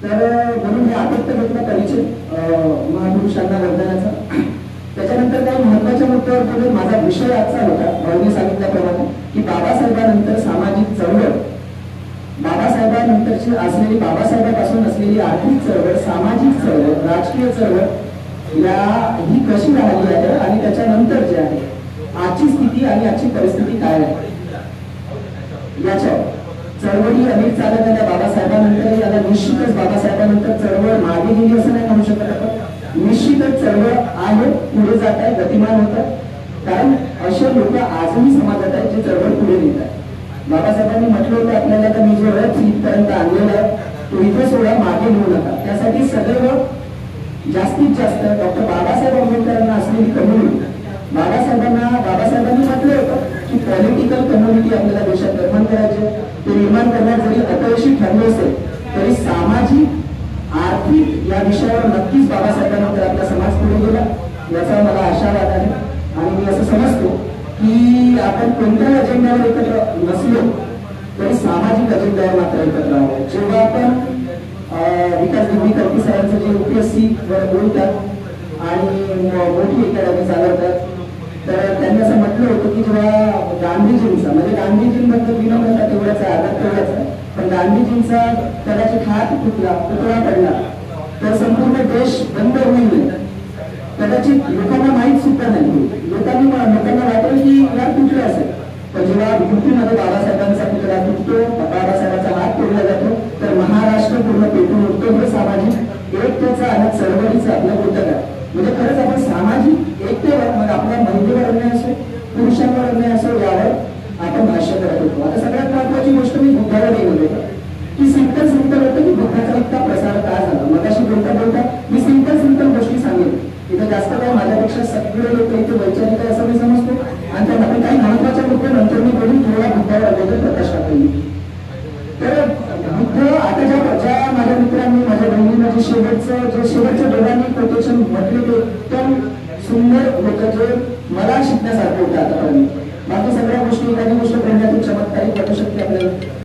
तर म्हणून मी आदित्य घेतला परिचय महापुरुषांना वंदनाचा। त्याच्यानंतर काही महत्वाच्या मुद्द्यावर बोलून माझा विषय आजचा होता भाऊने सांगितल्याप्रमाणे की बाबासाहेबांनंतर सामाजिक चळवळ, बाबासाहेबांनंतरची असलेली, बाबासाहेबांपासून असलेली आर्थिक चळवळ, सामाजिक चळवळ, राजकीय चळवळ या ही कशी राहिली आहे आणि त्याच्यानंतर जे आहे आजची स्थिती आणि आजची परिस्थिती काय आहे याच्या चळवळी अनेक चालत आल्या बाबासाहेबांनंतर। याला निश्चितच बाबासाहेबांनंतर चळवळ मागे गेली असं नाही म्हणू शकत आपण, निश्चितच चळवळ आहे, पुढे जात आहे, गतिमान होत आहे, कारण असे लोक आजही समाजात आहेत जे चळवळ पुढे नेत आहेत। बाबासाहेबांनी म्हटलं होतं आपल्याला तर मी जो रथ इथपर्यंत आणलेला आहे तो इथे सोडा, मागे नेऊ नका। त्यासाठी सदैव जास्तीत जास्त डॉक्टर बाबासाहेब आंबेडकरांना असलेली कम्युनिटी, बाबासाहेबांनी म्हटलं होतं की पॉलिटिकल कम्युनिटी आपल्याला देशात निर्माण करायचे, ते निर्माण करण्यात जरी अपयशी ठरले असेल तरी सामाजिक, आर्थिक या विषयावर नक्कीच बाबासाहेबांनंतर आपला समाज पुढे गेला याचा मला आशावाद आहे। आणि मी असं समजतो की आपण कोणत्याही अजेंड्यावर एकत्र नसलो तरी सामाजिक अजेंड्यावर मात्र एकत्र आहोत। जेव्हा आपण विकास दिंडी कर्ती सरांचं जे UPSC वर बोलतात आणि मोठी अकॅडमी चालवतात, तर त्यांनी असं म्हटलं होतं की जेव्हा गांधीजींचा, म्हणजे गांधीजींबद्दल विनम्रता तेवढाच आहे, आदर तेवढाच आहे, पण गांधीजींचा कदाचित हात तुटला, पुतळा पडला तर संपूर्ण देश बंद होईल, कदाचित लोकांना माहीत सुद्धा नाही, लोकांना वाटेल की यार तुटलं असेल। पण जेव्हा युपीमध्ये बाबासाहेबांचा पुतळा तुटतो, बाबासाहेबांचा हात तोडला जातो तर महाराष्ट्र पूर्ण पेटून उठतो। हे सामाजिक एकतेचा आणि चळवळीचं आपलं बोलतं आहे, म्हणजे खरंच आपण सामाजिक एकतेवर, मग आपल्या महिलेवर अन्याय असो, पुरुषांवर अन्याय असो, यावर आपण भाष्य करत होतो। आता सगळ्यात महत्वाची गोष्ट मी बुद्धावर येईल की सिंपल होतं की बुद्धाचा इतका प्रसार काय झाला। मगाशी बोलता मी सिंपल गोष्टी सांगेन, इथं जास्त काय माझ्यापेक्षा सगळे लोक इथे वैचारिक आहे असं मी समजतो, आणि त्यांना पण काही महत्वाच्या मुद्दे नंतर मी बोलून थोडा बुद्धावर अगोदर प्रकाश टाकली। तर बुद्ध आता ज्या माझ्या मित्रांनी, माझ्या बहिणींना जे शेवटच्या दोघांनी कोटेशन म्हटले ते एकदम सुंदर होतं, जे मला शिकण्यासारखं होतं आतापर्यंत। बाकी सगळ्या गोष्टी, एखादी गोष्ट करण्यातून चमत्कारिक वाटू शकते आपल्याला,